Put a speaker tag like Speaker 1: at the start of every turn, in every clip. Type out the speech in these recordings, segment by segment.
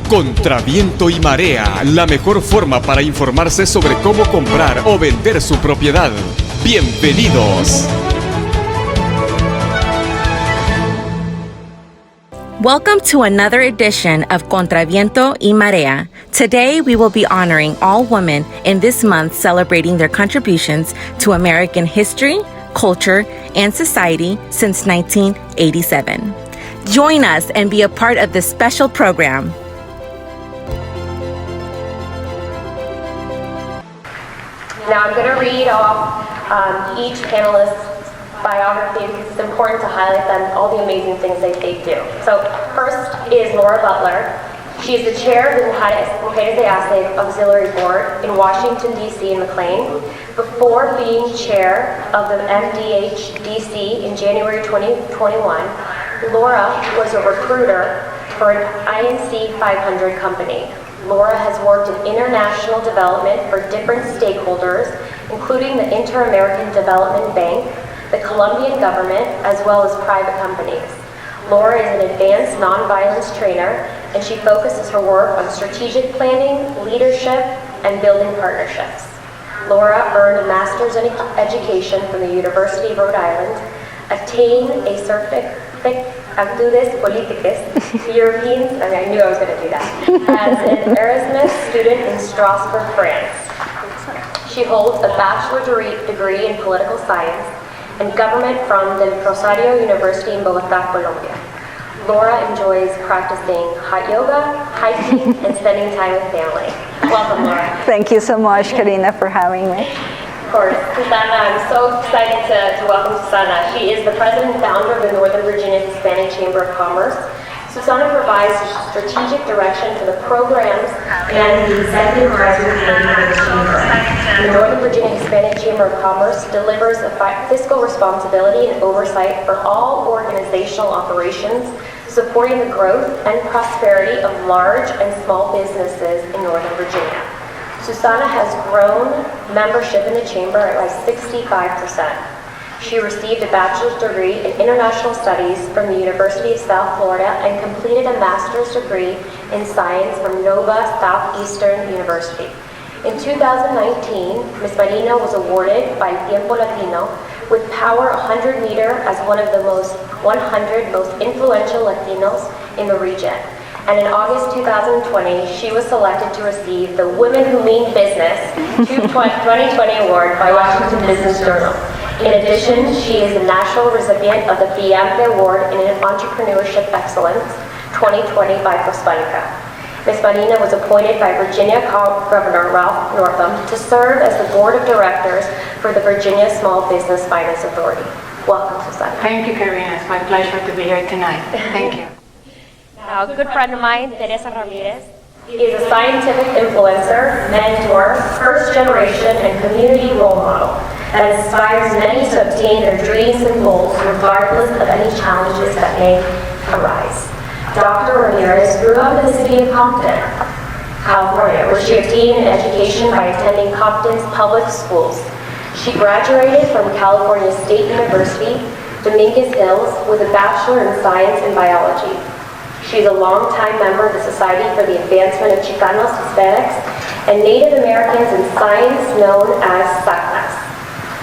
Speaker 1: Contra viento y marea, la mejor forma para informarse sobre cómo comprar o vender su propiedad. ¡Bienvenidos!
Speaker 2: Welcome to another edition of Contra Viento y Marea. Today, we will be honoring all women in this month celebrating their contributions to American history, culture, and society since 1987. Join us and be a part of this special program.
Speaker 3: Now I'm going to read off each panelist's biography because it's important to highlight them, all the amazing things they do. So first is Laura Butler. She is the chair of the Mujeres de ASE Auxiliary Board in Washington, D.C. and McLean. Before being chair of the MDH-DC in January 2021, Laura was a recruiter for an INC 500 company. Laura has worked in international development for different stakeholders, including the Inter-American Development Bank, the Colombian government, as well as private companies. Laura is an advanced nonviolence trainer, and she focuses her work on strategic planning, leadership, and building partnerships. Laura earned a master's in education from the University of Rhode Island, attained a certificate Actitudes Políticas, European, I knew I was going to do that, as an Erasmus student in Strasbourg, France. She holds a bachelor degree in political science and government from the Rosario University in Bogotá, Colombia. Laura enjoys practicing hot yoga, hiking, and spending time with family. Welcome, Laura.
Speaker 4: Thank you so much, Karina, for having me.
Speaker 3: Of course. Susana, I'm so excited to welcome Susana. She is the president and founder of the Northern Virginia Hispanic Chamber of Commerce. Susana provides strategic direction to the programs and the executive advisory committee of the chamber. The Northern Virginia Hispanic Chamber of Commerce delivers a fiscal responsibility and oversight for all organizational operations, supporting the growth and prosperity of large and small businesses in Northern Virginia. Susana has grown membership in the chamber by 65%. She received a bachelor's degree in international studies from the University of South Florida and completed a master's degree in science from Nova Southeastern University. In 2019, Ms. Marina was awarded by Tiempo Latino with Power 100 meter as one of the 100 most influential Latinos in the region. And in August 2020, she was selected to receive the Women Who Mean Business 2020 Award by Washington Business Journal. In addition, she is the national recipient of the Fiambre Award in Entrepreneurship Excellence 2020 by Prospanica. Ms. Marina was appointed by Virginia Governor Ralph Northam to serve as the board of directors for the Virginia Small Business Finance Authority. Welcome, Susana.
Speaker 5: Thank you, Karina. It's my pleasure to be here tonight. Thank you.
Speaker 3: Now, a good friend of mine, Teresa Ramirez, is a scientific influencer, mentor, first generation, and community role model that inspires many to obtain their dreams and goals regardless of any challenges that may arise. Dr. Ramirez grew up in the city of Compton, California, where she obtained an education by attending Compton's public schools. She graduated from California State University, Dominguez Hills, with a bachelor in science and biology. She is a longtime member of the Society for the Advancement of Chicanos, Hispanics, and Native Americans in science known as SACNAS.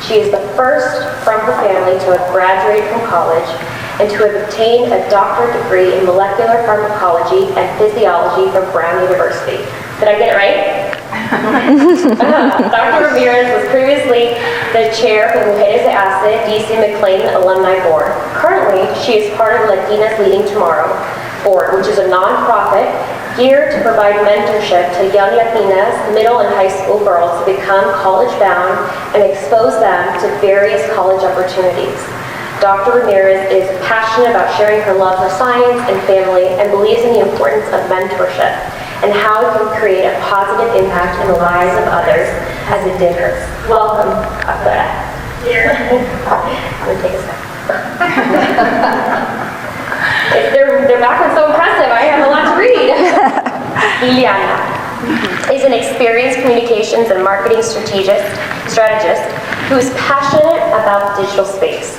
Speaker 3: She is the first from her family to have graduated from college and to have obtained a doctorate degree in molecular pharmacology and physiology from Brown University. Did I get it right? Dr. Ramirez was previously the chair of the Mujeres de ASE DC McLean Alumni Board. Currently, she is part of Latinas Leading Tomorrow Board, which is a nonprofit geared to provide mentorship to young Latinas, middle and high school girls to become college-bound and expose them to various college opportunities. Dr. Ramirez is passionate about sharing her love for science and family and believes in the importance of mentorship and how it can create a positive impact in the lives of others as it did hers. Welcome, Akbara. I'm going to take a step. Their background's so impressive. I have a lot to read. Liliana. is an experienced communications and marketing strategist who is passionate about the digital space,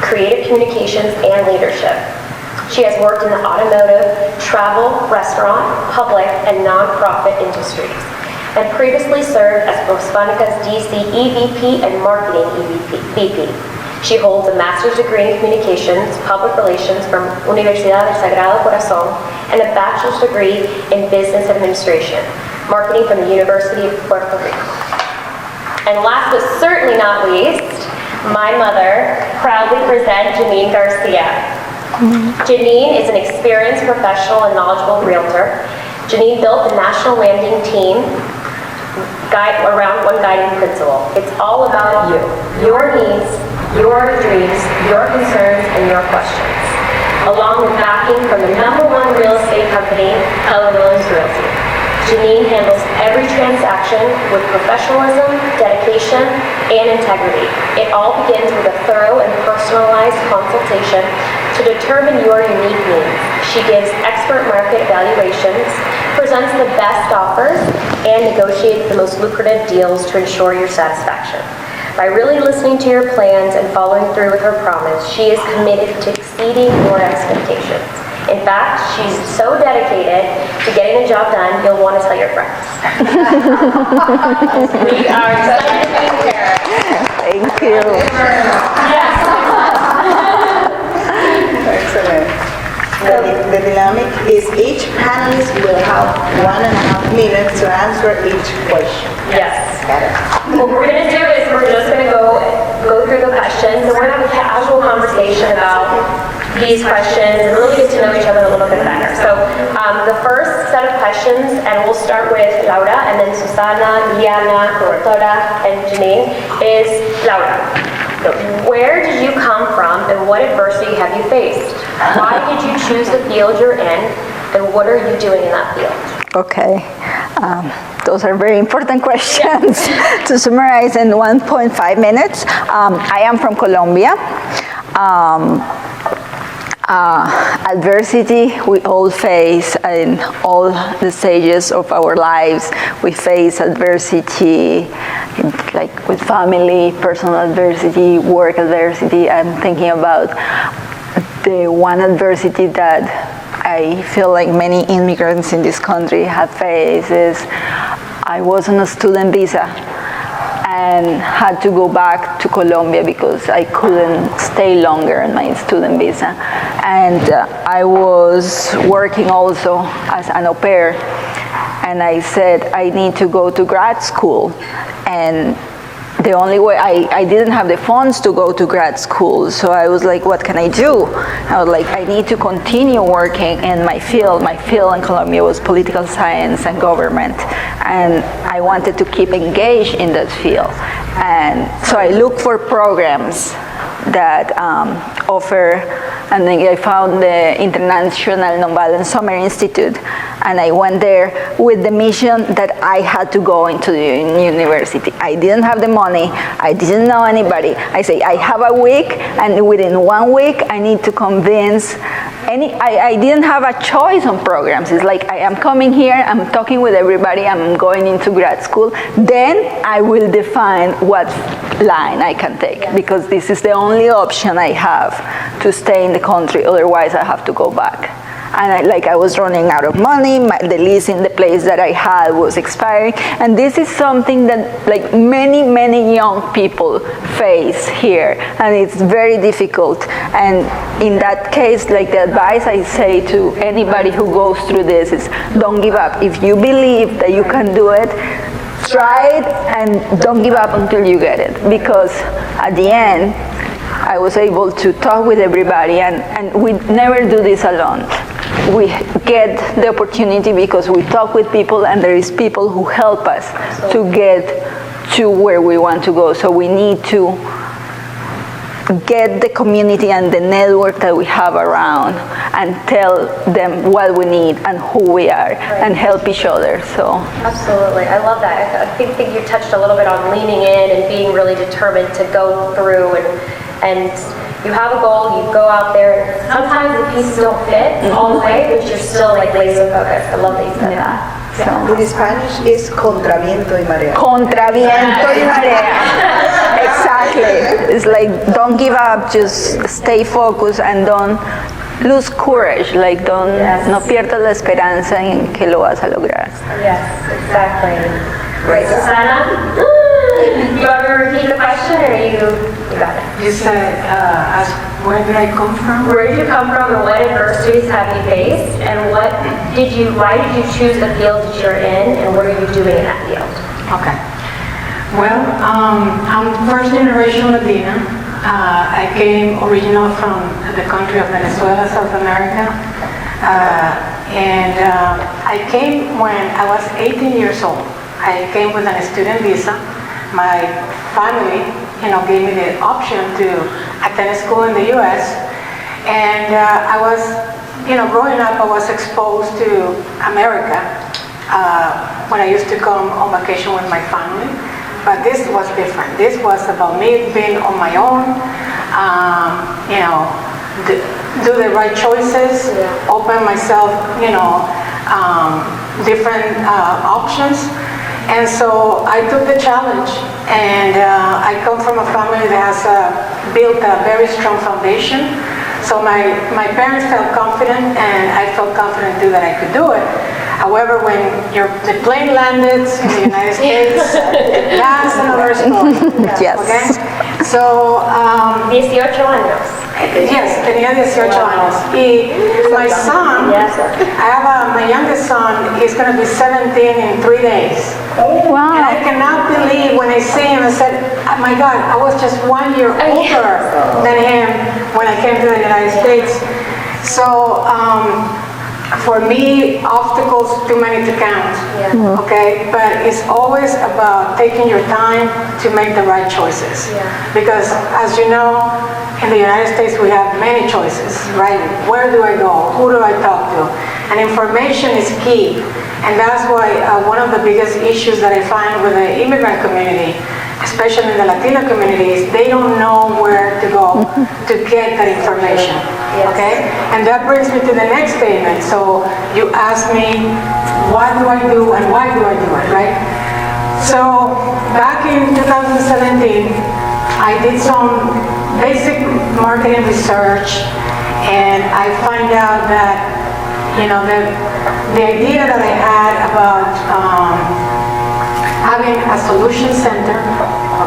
Speaker 3: creative communications, and leadership. She has worked in the automotive, travel, restaurant, public, and nonprofit industries, and previously served as Telefónica's DC EVP and Marketing VP. She holds a master's degree in communications, public relations from Universidad del Sagrado Corazón, and a bachelor's degree in business administration, marketing from the University of Puerto Rico. And last but certainly not least, my mother proudly presents Janine Garcia. Janine is an experienced professional and knowledgeable realtor. Janine built the national landing team around one guiding principle. It's all about you, your needs, your dreams, your concerns, and your questions, along with backing from the #1 real estate company, Keller Williams Realty. Janine handles every transaction with professionalism, dedication, and integrity. It all begins with a thorough and personalized consultation to determine your unique needs. She gives expert market evaluations, presents the best offers, and negotiates the most lucrative deals to ensure your satisfaction. By really listening to your plans and following through with her promise, she is committed to exceeding your expectations. In fact, she's so dedicated to getting the job done, you'll want to tell your friends. We are excited to be here.
Speaker 4: Thank you.
Speaker 6: Excellent. The dynamic is each panelist will have 1.5 minutes to answer each question.
Speaker 3: Yes.
Speaker 6: Got it.
Speaker 3: What we're going to do is we're just going to go through the questions, and we're going to have a casual conversation about these questions and really get to know each other a little bit better. So the first set of questions, and we'll start with Laura, and then Susana, Liana, Roberta, and Janine, is Laura. Where did you come from, and what adversity have you faced? Why did you choose the field you're in, and what are you doing in that field?
Speaker 4: Okay. Those are very important questions to summarize in 1.5 minutes. I am from Colombia. Adversity we all face in all the stages of our lives. We face adversity like with family, personal adversity, work adversity. I'm thinking about the one adversity that I feel like many immigrants in this country have faced is I was on a student visa and had to go back to Colombia because I couldn't stay longer on my student visa. And I was working also as an au pair, and I said I need to go to grad school. And the only way, I didn't have the funds to go to grad school, so I was like, what can I do? I was like, I need to continue working in my field. My field in Colombia was political science and government, and I wanted to keep engaged in that field. And so I looked for programs that offer, and then I found the International Nonviolent Summer Institute, and I went there with the mission that I had to go into the university. I didn't have the money, I didn't know anybody. I say, I have a week, and within 1 week, I need to convince I didn't have a choice on programs. It's like, I am coming here, I'm talking with everybody, I'm going into grad school, then I will define what line I can take, because this is the only option I have to stay in the country, otherwise I have to go back. And I was running out of money, the lease in the place that I had was expiring, and this is something that like many young people face here, and it's very difficult. And in that case, like the advice I say to anybody who goes through this is, don't give up. If you believe that you can do it, try it and don't give up until you get it, because at the end, I was able to talk with everybody, and we never do this alone. We get the opportunity because we talk with people, and there is people who help us to get to where we want to go. So we need to get the community and the network that we have around and tell them what we need and who we are, and help each other. So
Speaker 3: absolutely, I love that. I think you touched a little bit on leaning in and being really determined to go through, and you have a goal, you go out there. Sometimes the pieces don't fit all the way, but you're still like laser focused. I love that you said that.
Speaker 6: In Spanish is contra viento y marea.
Speaker 4: Contra viento y marea. Exactly. It's like don't give up, just stay focused and don't lose courage. Like don't no pierdas la esperanza en que lo vas a lograr.
Speaker 3: Yes, exactly. Great. Susana, you want to repeat the question, or you got it?
Speaker 5: You said, where did I come from?
Speaker 3: Where did you come from, and what adversities have you faced, and why did you choose the field that you're in, and what are you doing in that field?
Speaker 5: Okay. Well, I'm first generation Latina. I came original from the country of Venezuela, South America. And I came when I was 18 years old. I came with a student visa. My family, gave me the option to attend school in the U.S. And I was, growing up, I was exposed to America when I used to come on vacation with my family. But this was different. This was about me being on my own, do the right choices, open myself, different options. And so I took the challenge, and I come from a family that has built a very strong foundation. So my parents felt confident, and I felt confident too that I could do it. However, when the plane landed in the United States, that's another story.
Speaker 4: Yes.
Speaker 5: Okay? So,
Speaker 3: 18 años.
Speaker 5: yes, tenía 18 años. Y my son, my youngest son, is going to be 17 in 3 days.
Speaker 4: Wow.
Speaker 5: And I cannot believe when I see him, I said, oh my God, I was just 1 year older than him when I came to the United States. So, for me, obstacles too many to count, okay? But it's always about taking your time to make the right choices. Because as you know, in the United States we have many choices, right? Where do I go? Who do I talk to? And information is key. And that's why one of the biggest issues that I find with the immigrant community, especially in the Latino community, is they don't know where to go to get that information. Okay? And that brings me to the next statement. So you asked me, what do I do and why do I do it, right? So back in 2017, I did some basic marketing research, and I find out that, the idea that I had about having a solution center,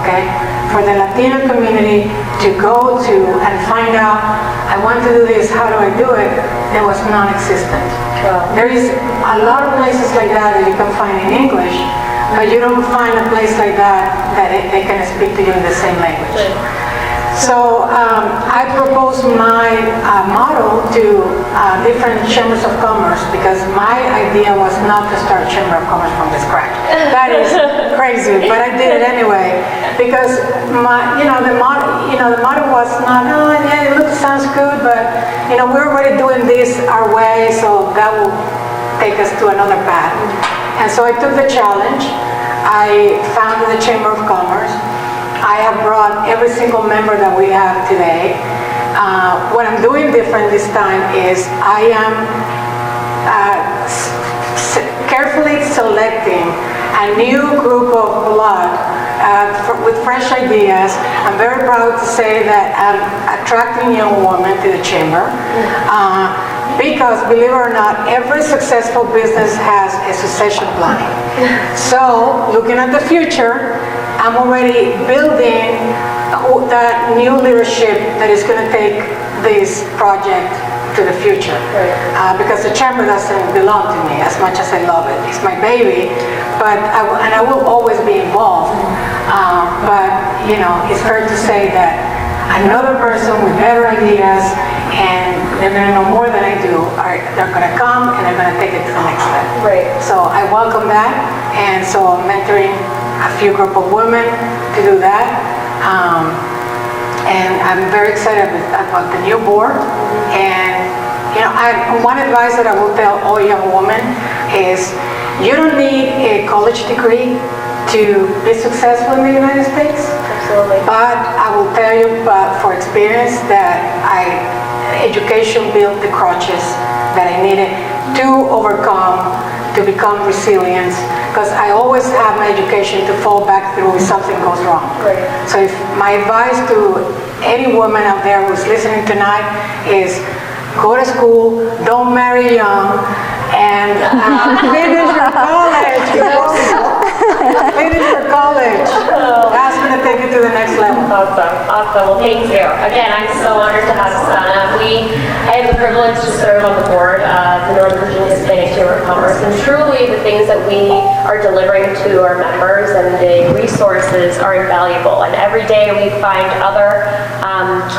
Speaker 5: okay, for the Latino community to go to and find out, I want to do this, how do I do it, it was non-existent. There is a lot of places like that you can find in English, but you don't find a place like that they can speak to you in the same language. So I proposed my model to different chambers of commerce, because my idea was not to start a chamber of commerce from the scratch. That is crazy, but I did it anyway, because the model was not, it sounds good, but we're already doing this our way, so that will take us to another path. And so I took the challenge. I founded the Chamber of Commerce. I have brought every single member that we have today. What I'm doing different this time is I am carefully selecting a new group of blood with fresh ideas. I'm very proud to say that I'm attracting young women to the chamber. Because, believe it or not, every successful business has a succession plan. So, looking at the future, I'm already building that new leadership that is going to take this project to the future. Because the chamber doesn't belong to me as much as I love it. It's my baby, but I will always be involved. But, it's fair to say that another person with better ideas, and they're going to know more than I do, they're going to come and they're going to take it to the next step.
Speaker 3: Right.
Speaker 5: So I welcome that, and so I'm mentoring a few group of women to do that. And I'm very excited about the new board. And one advice that I will tell all young women is, you don't need a college degree to be successful in the United States.
Speaker 3: Absolutely.
Speaker 5: But I will tell you, for experience, that education built the crutches that I needed to overcome to become resilient, because I always have my education to fall back through if something goes wrong.
Speaker 3: Right.
Speaker 5: So if my advice to any woman out there who's listening tonight is go to school, don't marry young, and finish your college. Finish your college. That's going to take you to the next level.
Speaker 3: Awesome. Well, thank you. Again, I'm so honored to have Susana. I have the privilege to serve on the board of the Northern Virginia Hispanic Chamber of Commerce, and truly the things that we are delivering to our members and the resources are invaluable. And every day we find other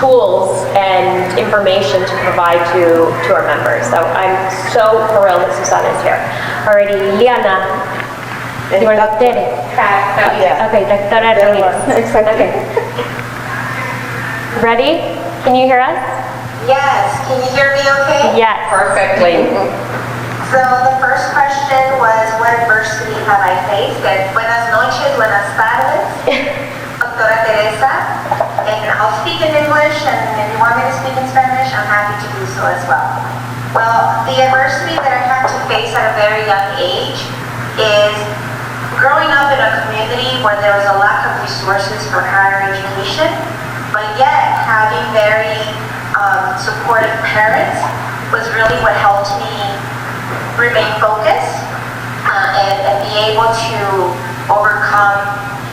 Speaker 3: tools and information to provide to our members. So I'm so thrilled that Susana is here. Alrighty, Liana. You want to go Tere? Okay, Doctora Ramirez. Okay. Ready? Can you hear us?
Speaker 7: Yes, can you hear me okay?
Speaker 3: Yes. Perfectly.
Speaker 7: So the first question was, what adversity have I faced? And buenas noches, buenas tardes, Doctora Teresa. And I'll speak in English, and if you want me to speak in Spanish, I'm happy to do so as well. Well, the adversity that I had to face at a very young age is growing up in a community where there was a lack of resources for higher education, but yet having very supportive parents was really what helped me remain focused and be able to overcome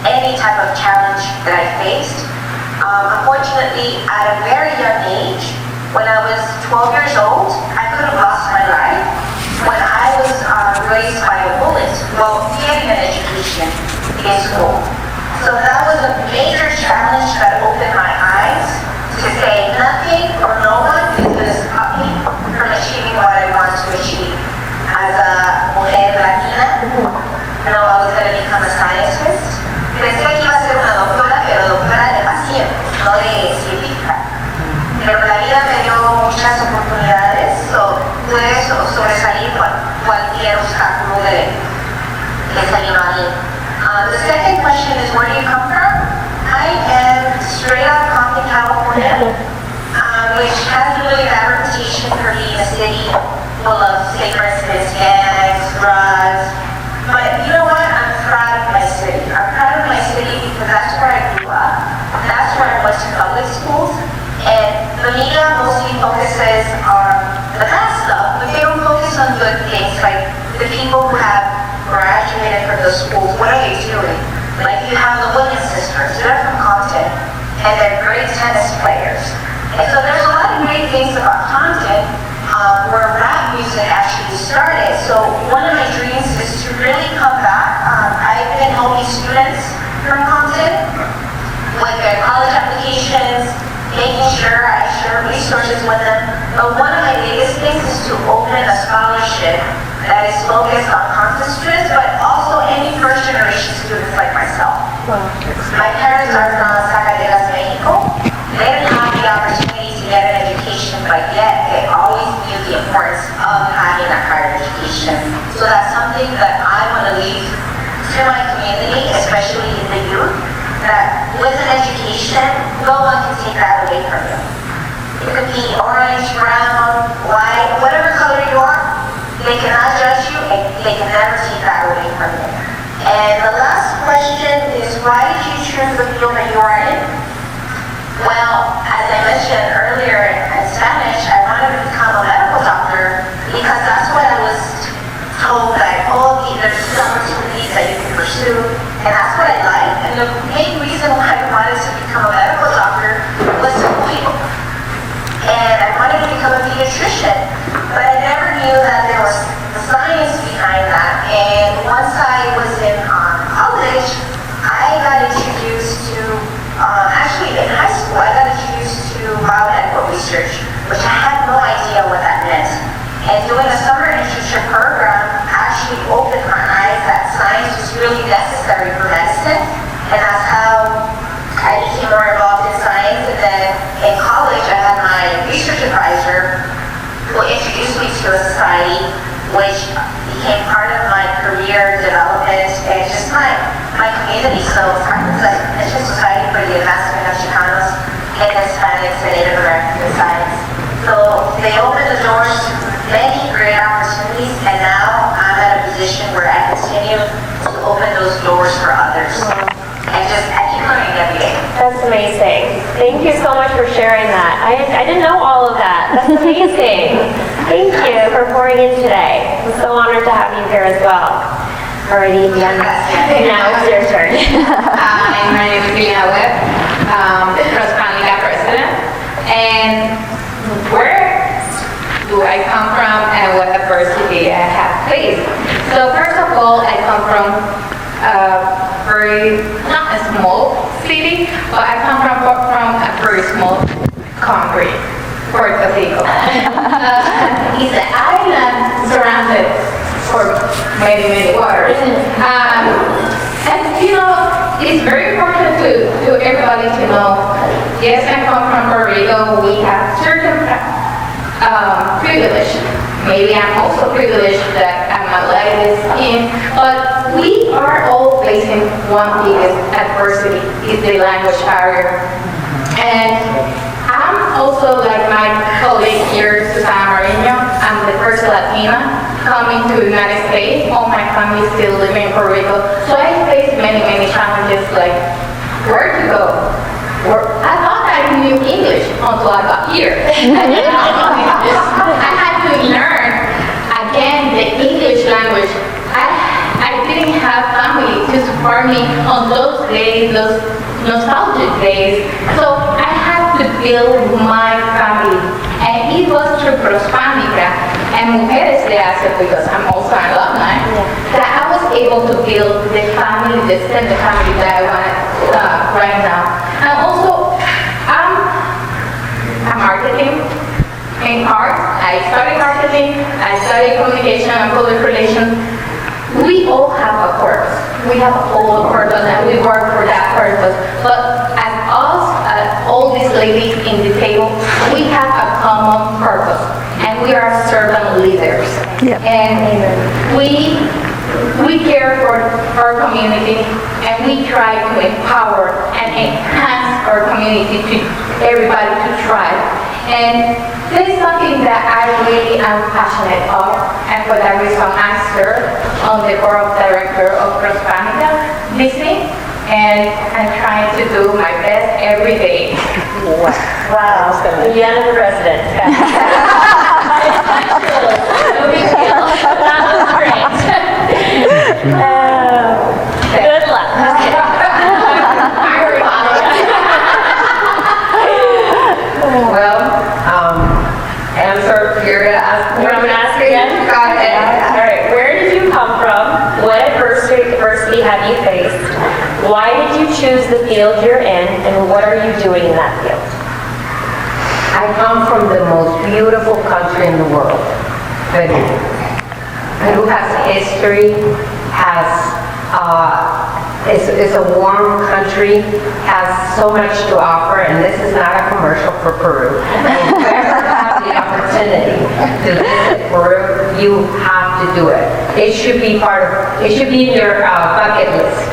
Speaker 7: any type of challenge that I faced. Unfortunately, at a very young age, when I was 12 years old, I could have lost my life when I was raised by a bullet while getting an education in school. So that was a major challenge that opened my eyes to say nothing or no one is going to stop me from achieving what I want to achieve. As a mujer latina, I know I was going to become a scientist. Pensé que iba a ser una doctora, pero doctora de pacientes, no de científica. Pero la vida me dio muchas oportunidades, pude sobresalir cualquier obstáculo que se vino a mí. The second question is, where do you come from? I am straight out of Compton, California, which has a really bad reputation for being a city full of, say for instance, gangs, drugs. But you know what? I'm proud of my city. I'm proud of my city because that's where I grew up. That's where I went to public schools. And the media mostly focuses on the bad stuff, but they don't focus on good things like the people who have graduated from the schools. What are they doing? Like you have the Williams sisters. They're from Compton, and they're great tennis players. And so there's a lot of great things about Compton where rap music actually started. So one of my dreams is to really come back. I've been helping students from Compton with their college applications, making sure I share resources with them. But one of my biggest things is to open a scholarship that is focused on Compton students, but also any first generation students like myself. Wow. My parents are from Zacatecas, Mexico. They didn't have the opportunity to get an education, but yet they always knew the importance of having a higher education. So that's something that I want to leave to my community, especially in the youth, that with an education, no one can take that away from you. It could be orange, brown, white, whatever color you are, they cannot judge you, and they can never take that away from you. And the last question is, why did you choose the field that you are in? Well, as I mentioned earlier in Spanish, I wanted to become a medical doctor because that's what I was told that, there's these opportunities that you can pursue, and that's what I like. And the main reason why I wanted to become a medical doctor was to help people. And I wanted to become a pediatrician, but I never knew that there was science behind that. And once I was in college, I got introduced to, actually in high school, I got introduced to biomedical research, which I had no idea what that meant. And doing a summer internship program actually opened my eyes that science was really necessary for medicine, and that's how
Speaker 3: amazing. Thank you so much for sharing that. I didn't know all of that. That's amazing. Thank you for pouring in today. I'm so honored to have you here as well. Alrighty, Diana. Now it's your turn.
Speaker 8: My name is Diana Webb, Prospanica president. And where do I come from and what adversity I have faced? So first of all, I come from not a small city, but I come from a very small country, Puerto Rico. It's an island surrounded for many waters. And you know, it's very important to everybody to know, yes, I come from Puerto Rico, we have certain privilege. Maybe I'm also privileged that I'm a light skin, but we are all facing one biggest adversity, is the language barrier. And I'm also, like my colleague here, Susana Marino, I'm the first Latina coming to the United States. All my family is still living in Puerto Rico. So I face many challenges, like where to go. I thought I knew English until I got here. I had to learn again the English language. I didn't have family to support me on those days, those nostalgic days. So I had to build my family. And it was through Prospanica and Mujeres de ASE, because I'm also an alumni, that I was able to build the family, the extended family that I want right now. And also, I'm marketing in art. I studied marketing, I studied communication and public relations. We all have a purpose. We have all a purpose and we work for that purpose. But as us, all these ladies in the table, we have a common purpose. And we are servant leaders.
Speaker 4: Yep.
Speaker 8: And we care for our community, and we try to empower and enhance our community to everybody to thrive. And this is something that I really am passionate of, and for that reason I serve on the board of directors of Prospanica Disney, and I'm trying to do my best every day.
Speaker 3: Wow. Diana the president. No big deal. That was great. Good luck.
Speaker 9: Well, answer, you're going to ask me.
Speaker 3: I'm going to ask again.
Speaker 9: Go ahead.
Speaker 3: All right. Where did you come from? What adversity have you faced? Why did you choose the field you're in, and what are you doing in that field?
Speaker 9: I come from the most beautiful country in the world, Peru. Peru has history, is a warm country, has so much to offer, and this is not a commercial for Peru. If you ever have the opportunity to visit Peru, you have to do it. It should be in your bucket list.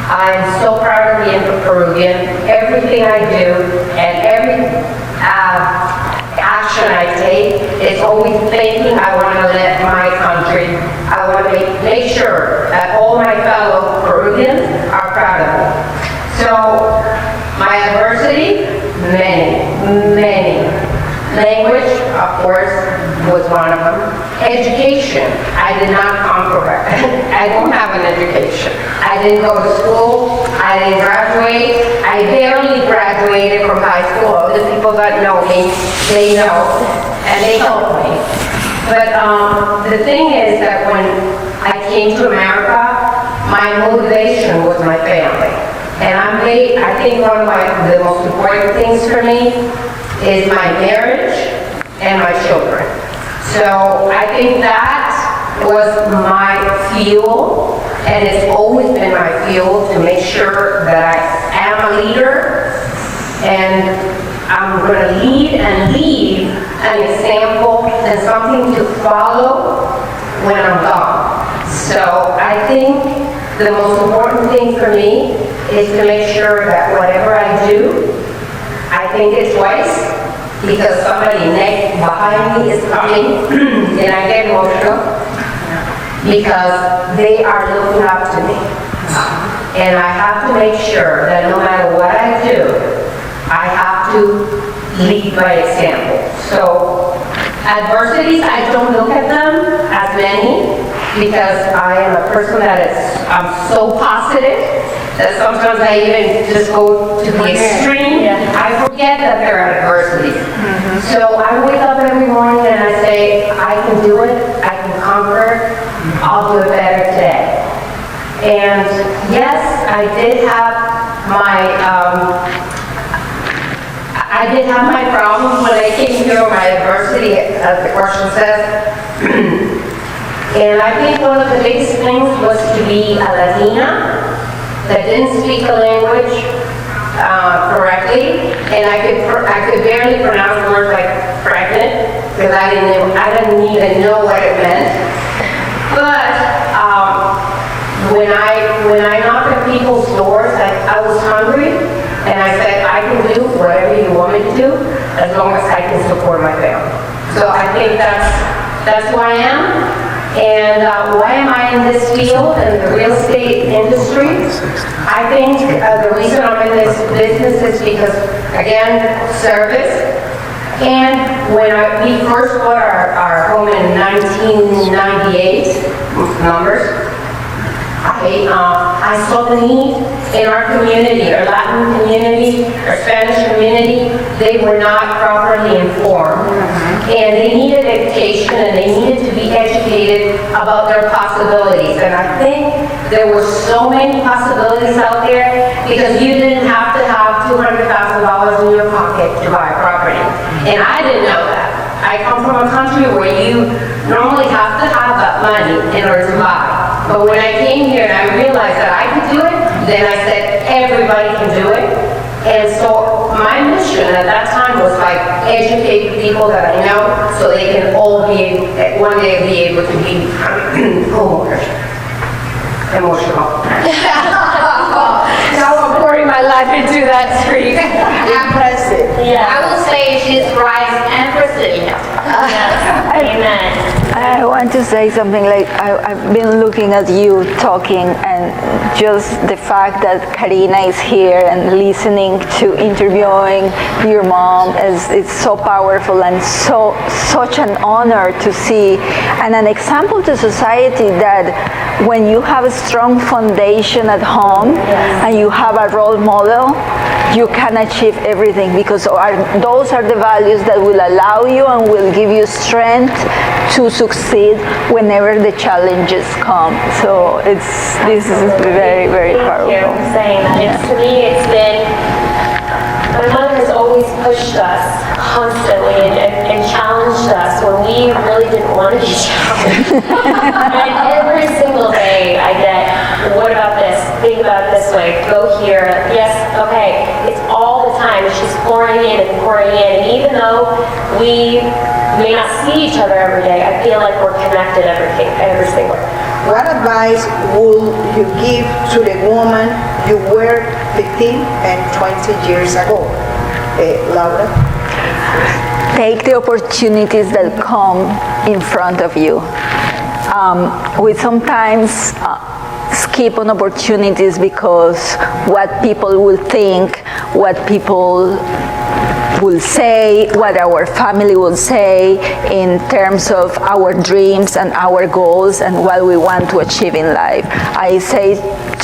Speaker 9: I'm so proud of being a Peruvian. Everything I do and every action I take is always thinking I want to let my country, I want to make sure that all my fellow Peruvians are proud of me. So my adversity, many. Language, of course, was one of them. Education, I did not come correct. I don't have an education. I didn't go to school. I didn't graduate. I barely graduated from high school. The people that know me, they know, and they helped me. But the thing is that when I came to America, my motivation was my family. And I think one of the most important things for me is my marriage and my children. So I think that was my fuel, and it's always been my fuel to make sure that I am a leader, and I'm going to lead and leave an example and something to follow when I'm gone. So I think the most important thing for me is to make sure that whatever I do, I think it's twice, because somebody next behind me is coming, and I get emotional, because they are looking up to me. And I have to make sure that no matter what I do, lead by example. So adversities, I don't look at them as many because I am a person I'm so positive that sometimes I even just go to the extreme. I forget that there are adversities. So I wake up every morning and I say, I can do it, I can conquer it, I'll do it better today. And yes, I did have my problems when I came here, my adversity, as the question says. And I think one of the biggest things was to be a Latina that didn't speak the language correctly, and I could barely pronounce words like pregnant because I didn't even know what it meant. But when I knocked at people's doors, I was hungry, and I said, I can do whatever you want me to do as long as I can support my family. So I think that's who I am. And why am I in this field, in the real estate industry? I think the reason I'm in this business is because, again, service. And when we first bought our home in 1998, numbers, I saw the need in our community, our Latin community, our Spanish community. They were not properly informed. And they needed education, and they needed to be educated about their possibilities. And I think there were so many possibilities out there because you didn't have to have $200,000 in your pocket to buy a property. And I didn't know that. I come from a country where you normally have to have that money in order to buy. But when I came here and I realized that I could do it, then I said everybody can do it. And so my mission at that time was like educate the people that I know so they can all one day be able to be homeowners. Emotional. Now I'm pouring my life into that street.
Speaker 6: Impressive.
Speaker 8: I will say she's wise and resilient.
Speaker 3: Amen.
Speaker 4: I want to say something like I've been looking at you talking, and just the fact that Karina is here and listening to interviewing your mom it's so powerful and such an honor to see, and an example to society that when you have a strong foundation at home and you have a role model, you can achieve everything because those are the values that will allow you and will give you strength to succeed whenever the challenges come. So this is very, very powerful.
Speaker 3: Thank you for saying that. To me, it's been, my mother has always pushed us constantly and challenged us when we really didn't want to be challenged. And every single day I get, what about this? Think about it this way. Go here. Yes, okay. It's all the time. She's pouring in and pouring in. And even though we may not see each other every day, I feel like we're connected every single day.
Speaker 6: What advice would you give to the woman you were 15 and 20 years ago? Laura?
Speaker 4: Take the opportunities that come in front of you. We sometimes skip on opportunities because what people will think, what people will say, what our family will say in terms of our dreams and our goals and what we want to achieve in life. I say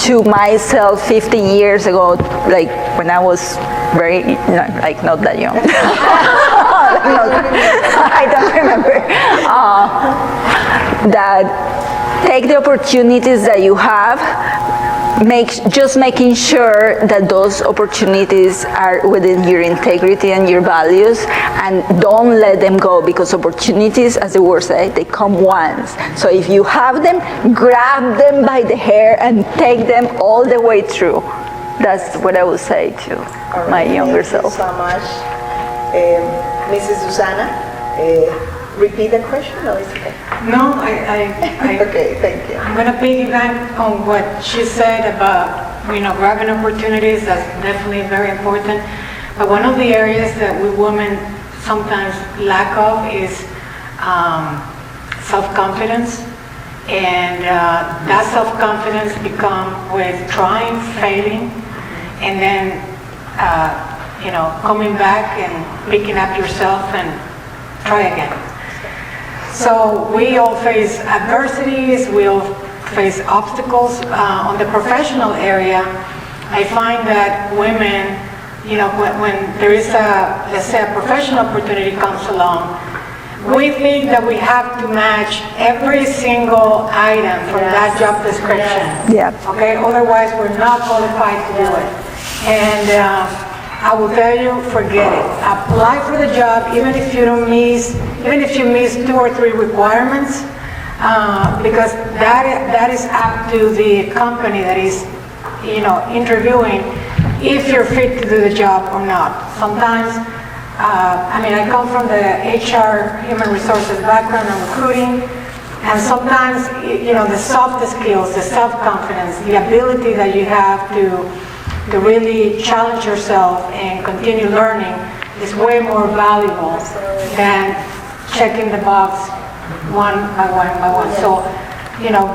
Speaker 4: to myself 15 years ago, like when I was not that young. I don't remember. That take the opportunities that you have, making sure that those opportunities are within your integrity and your values, and don't let them go, because opportunities, as the word says, they come once. So if you have them, grab them by the hair and take them all the way through. That's what I would say to my younger self.
Speaker 6: Thank you so much. Mrs. Susana, repeat the question, or is it okay?
Speaker 5: No,
Speaker 6: Okay, thank you.
Speaker 5: I'm going to piggyback on what she said about, grabbing opportunities. That's definitely very important. But one of the areas that we women sometimes lack of is self-confidence. And that self-confidence becomes with trying, failing, and then, coming back and picking up yourself and try again. So we all face adversities, we all face obstacles. On the professional area, I find that women, when there is let's say a professional opportunity comes along, we think that we have to match every single item from that job description.
Speaker 4: Yeah.
Speaker 5: Okay, otherwise we're not qualified to do it. And I will tell you, forget it. Apply for the job, even if you miss 2 or 3 requirements, because that is up to the company that is, interviewing if you're fit to do the job or not. Sometimes, I come from the HR, human resources background and recruiting, and sometimes, the soft skills, the self-confidence, the ability that you have to really challenge yourself and continue learning is way more valuable than checking the box one by one. So,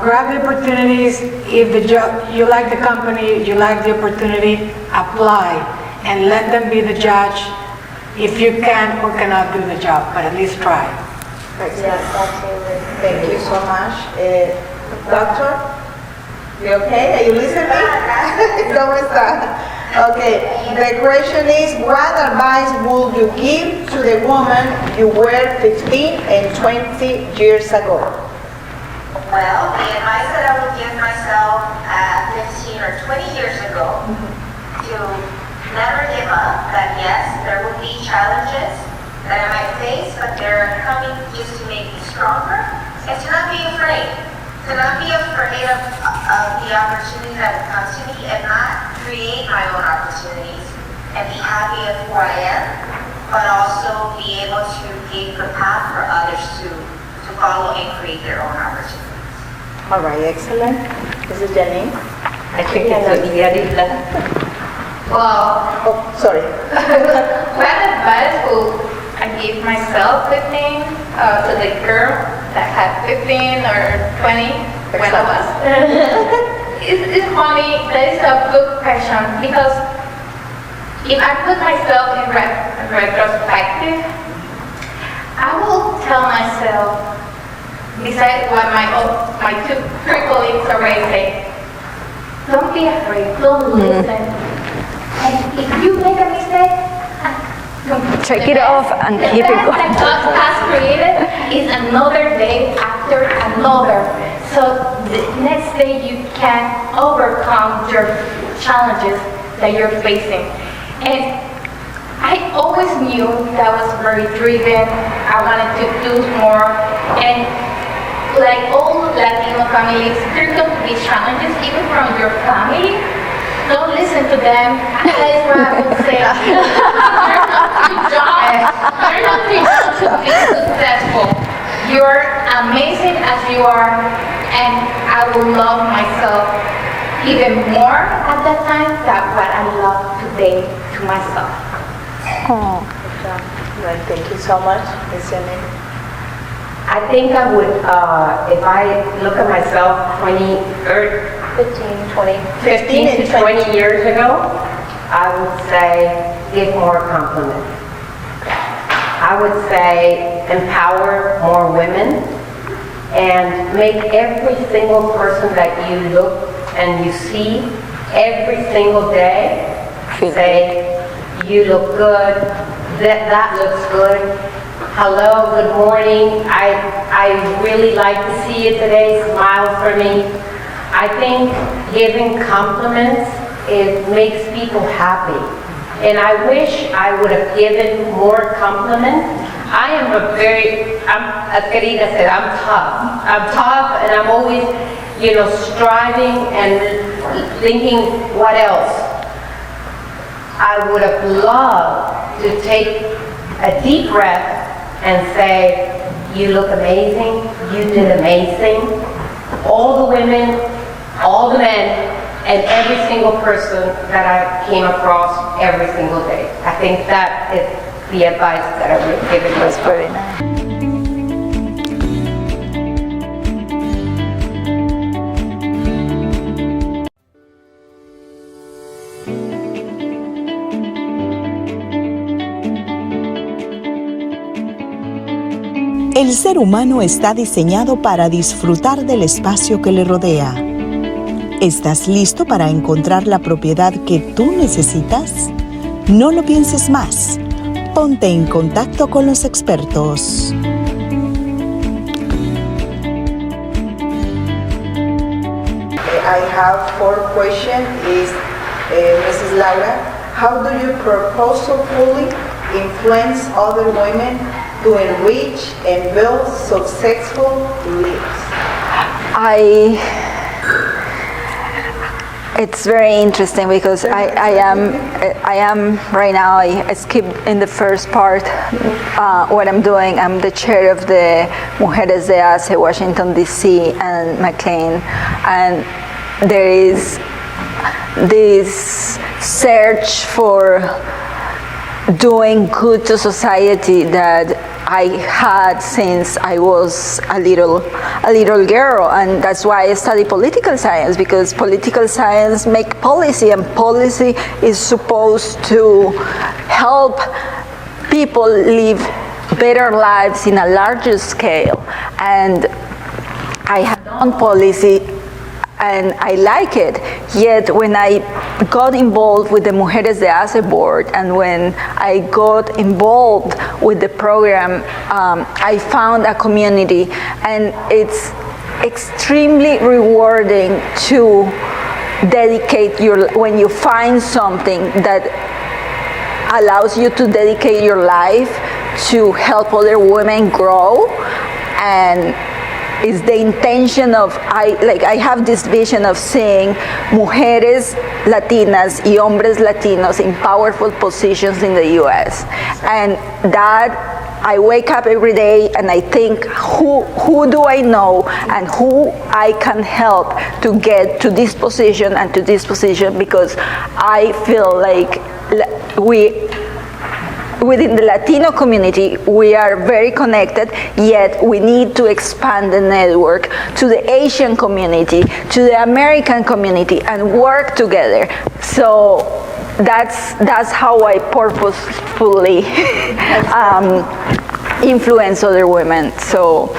Speaker 5: grab the opportunities. If the job, you like the company, you like the opportunity, apply and let them be the judge if you can or cannot do the job, but at least try.
Speaker 6: Yes, absolutely. Thank you so much. Doctor, you okay? Are you listening? ¿Cómo está? Okay, the question is, what advice would you give to the woman you were 15 and 20 years ago?
Speaker 7: Well, the advice that I would give myself 15 or 20 years ago, to never give up, that yes, there will be challenges that I might face, but they're coming just to make me stronger, and to not be afraid. To not be afraid of the opportunities that will come to me, and not create my own opportunities, and be happy of who I am, but also be able to give the path for others to follow and create their own opportunities.
Speaker 6: All right, excellent. This is Janine.
Speaker 9: I think it's a Yarita.
Speaker 8: Well,
Speaker 6: Oh, sorry.
Speaker 8: what advice would I give myself 15 to the girl that had 15 or 20 when I was? It's funny, that is a good question, because if I put myself in retrospective, I will tell myself, besides what my 3 colleagues already say, don't be afraid, don't listen. And if you make a mistake,
Speaker 4: Shake it off and keep it going.
Speaker 8: that God has created is another day after another. So the next day you can overcome your challenges that you're facing. And I always knew that I was very driven. I wanted to do more. And like all Latino families, there are going to be challenges even from your family. Don't listen to them. That is what I would say. You're not too young to be successful. You're amazing as you are, and I will love myself even more at that time than what I love today to myself.
Speaker 4: Oh.
Speaker 6: Right, thank you so much, Ms. Janine.
Speaker 9: I think I would, if I look at myself 15 to 20 years ago, I would say give more compliments. I would say empower more women and make every single person that you look and you see every single day say, you look good, that looks good. Hello, good morning. I really like to see you today. Smile for me. I think giving compliments, it makes people happy. And I wish I would have given more compliments. I am as Karina said, I'm tough. I'm tough and I'm always, striving and thinking, what else? I would have loved to take a deep breath and say, you look amazing, you did amazing. All the women, all the men, and every single person that I came across every single day. I think that is the advice that I would give it.
Speaker 4: That's very nice.
Speaker 10: El ser humano está diseñado para disfrutar del espacio que le rodea. ¿Estás listo para encontrar la propiedad que tú necesitas? No lo pienses más. Ponte en contacto con los expertos.
Speaker 6: I have 4 questions. Is Mrs. Laura, how do you purposefully influence other women to enrich and build successful lives?
Speaker 4: It's very interesting because I am right now, I skipped in the first part what I'm doing. I'm the chair of the Mujeres de ACE, Washington, D.C. and McLean. And there is this search for doing good to society that I had since I was a little girl, and that's why I study political science, because political science make policy, and policy is supposed to help people live better lives in a larger scale. And I have done policy and I like it. Yet when I got involved with the Mujeres de ACE board and when I got involved with the program, I found a community, and it's extremely rewarding to dedicate when you find something that allows you to dedicate your life to help other women grow. And is the intention of, I have this vision of seeing mujeres latinas y hombres latinos in powerful positions in the US. And that I wake up every day and I think, who do I know and who I can help to get to this position and to this position, because I feel like within the Latino community, we are very connected, yet we need to expand the network to the Asian community, to the American community, and work together. So that's how I purposefully influence other women. So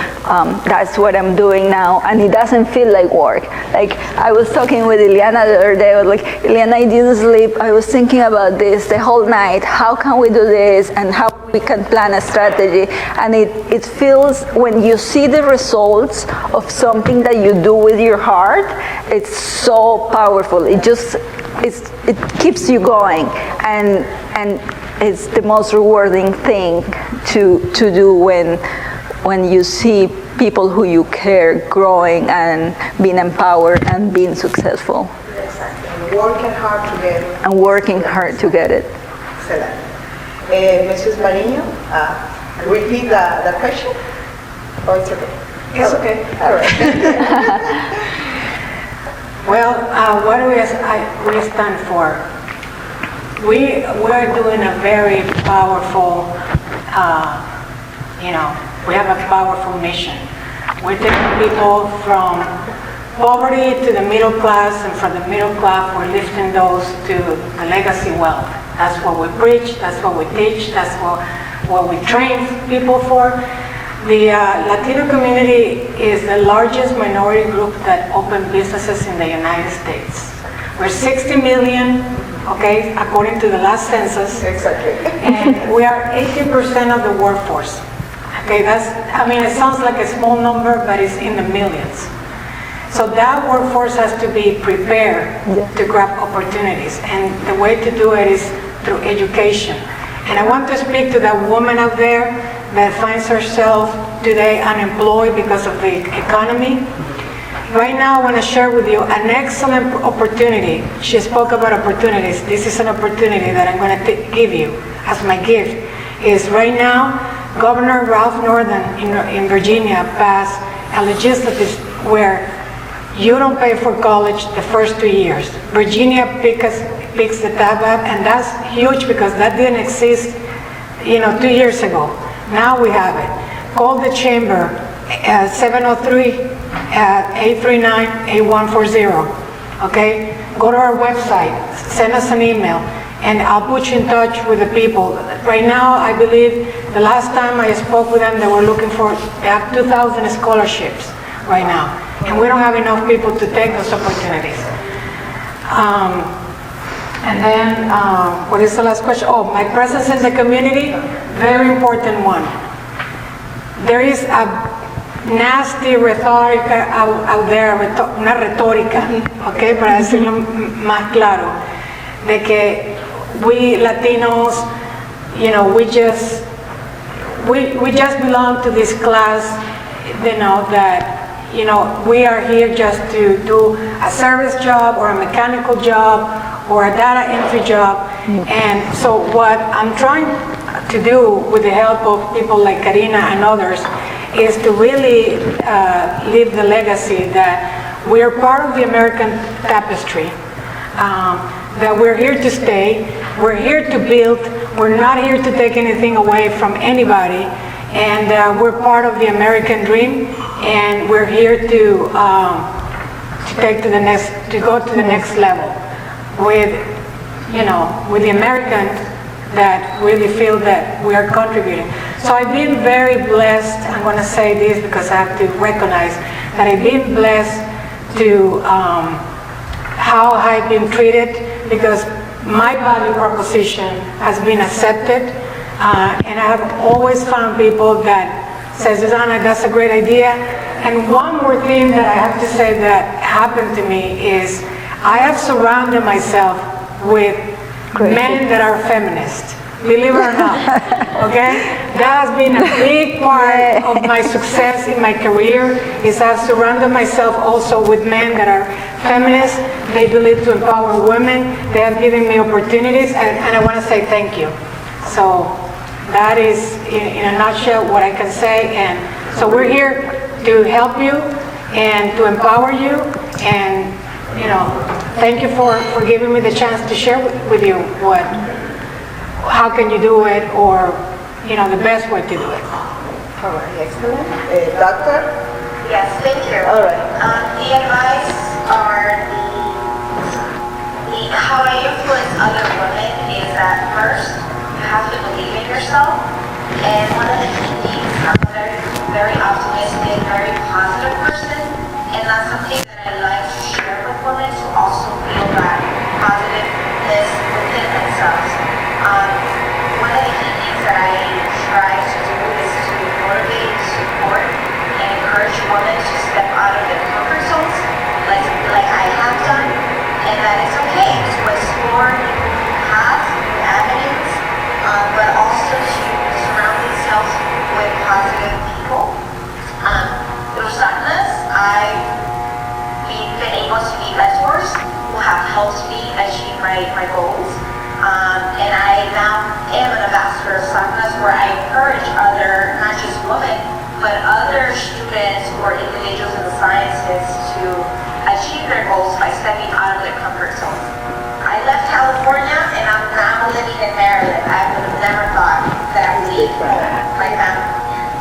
Speaker 4: that's what I'm doing now, and it doesn't feel like work. Like I was talking with Ileana the other day, I was like, Ileana, I didn't sleep. I was thinking about this the whole night. How can we do this, and how we can plan a strategy? And it feels, when you see the results of something that you do with your heart, it's so powerful. It keeps you going, and it's the most rewarding thing to do when you see people who you care growing and being empowered and being successful.
Speaker 6: Exactly. And
Speaker 4: working hard to get it.
Speaker 6: Excellent. Mrs. Mariño, repeat the question? Oh, it's okay.
Speaker 5: It's okay.
Speaker 6: All right.
Speaker 5: Well, what do we stand for? We're doing a very powerful, we have a powerful mission. We're taking people from poverty to the middle class, and from the middle class, we're lifting those to the legacy wealth. That's what we preach, that's what we teach, that's what we train people for. The Latino community is the largest minority group that open businesses in the United States. We're 60 million, okay, according to the last census.
Speaker 6: Exactly.
Speaker 5: And we are 80% of the workforce. Okay, it sounds like a small number, but it's in the millions. So that workforce has to be prepared to grab opportunities. And the way to do it is through education. And I want to speak to that woman out there that finds herself today unemployed because of the economy. Right now, I want to share with you an excellent opportunity. She spoke about opportunities. This is an opportunity that I'm going to give you as my gift. Is right now, Governor Ralph Northam in Virginia passed a legislative where you don't pay for college the first 2 years. Virginia picks the tab up, and that's huge because that didn't exist 2 years ago. Now we have it. Call the chamber at 703-839-8140. Okay? Go to our website, send us an email. and I'll put you in touch with the people. Right now, I believe the last time I spoke with them, they were looking for, they have 2,000 scholarships right now, and we don't have enough people to take those opportunities. And then, what is the last question? Oh, my presence in the community, very important one. There is a nasty rhetoric out there, una retórica, okay, para decirlo más claro, de que we Latinos, you know, we just belong to this class, you know, that, you know, we are here just to do a service job or a mechanical job or a data entry job. And so what I'm trying to do with the help of people like Karina and others is to really leave the legacy that we are part of the American tapestry, that we're here to stay, we're here to build, we're not here to take anything away from anybody, and we're part of the American dream, and we're here to take to the next, to go to the next level with, you know, with the Americans that really feel that we are contributing. So I've been very blessed. I'm going to say this because I have to recognize that I've been blessed to how I've been treated, because my value proposition has been accepted, and I have always found people that say, Susana, that's a great idea. And one more thing that I have to say that happened to me is I have surrounded myself with men that are feminists, believe it or not, okay? That has been a big part of my success in my career, is I've surrounded myself also with men that are feminists. They believe to empower women. They have given me opportunities, and I want to say thank you. So that is, in a nutshell, what I can say. And so we're here to help you and to empower you, and, you know, thank you for giving me the chance to share with you how can you do it, or, you know, the best way to do it.
Speaker 6: All right, excellent. Doctor?
Speaker 7: Yes, thank you.
Speaker 6: All right.
Speaker 7: The advice or how I influence other women is that first, you have to believe in yourself. And one of the key things, I'm a very optimistic, very positive person, and that's something that I like to share with women to also feel that positiveness within themselves. One of the key things that I try to do is to motivate, support, and encourage women to step out of their comfort zones, like I have done, and that it's okay to explore new paths, new avenues, but also to surround themselves with positive people. Through Satanas, I've been able to be mentors who have helped me achieve my goals. And I now am an ambassador of Satanas, where I encourage other, not just women, but other students or individuals in the sciences to achieve their goals by stepping out of their comfort zones. I left California and I'm now living in Maryland. I would have never thought that I would leave my family.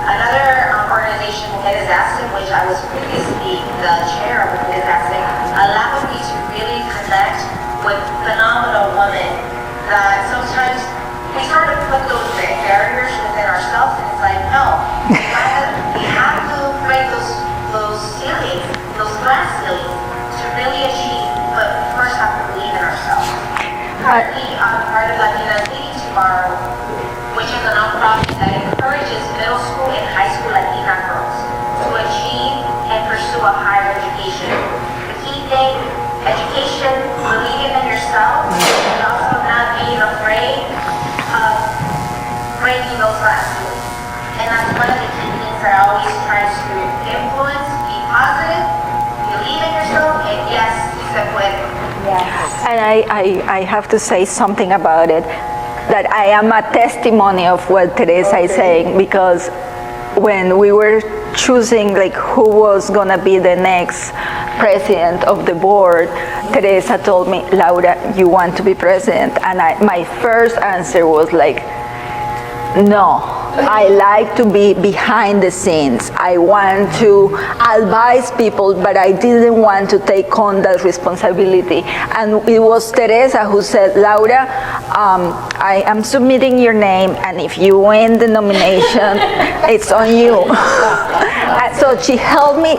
Speaker 7: Another organization, Mujeres, which I was previously the chair of Mujeres, allowed me to really connect with phenomenal women that sometimes we sort of put those barriers within ourselves, and it's like, no, we have to break those ceilings, those glass ceilings, to really achieve, but we first have to believe in ourselves. Currently, I'm part of Latinas Leading Tomorrow, which is a nonprofit that encourages middle school and high school Latina girls to achieve and pursue a higher education. The key thing, education, believing in yourself, and also not being afraid of breaking those glass ceilings. And that's one of the key things that I always try to influence, be positive, believe in yourself, and yes, se puede.
Speaker 4: Yes. And I have to say something about it, that I am a testimony of what Teresa is saying, because when we were choosing like who was gonna be the next president of the board, Teresa told me, Laura, you want to be president? And my first answer was like, no, I like to be behind the scenes. I want to advise people, but I didn't want to take on that responsibility. And it was Teresa who said, Laura, I am submitting your name, and if you win the nomination, it's on you. So she helped me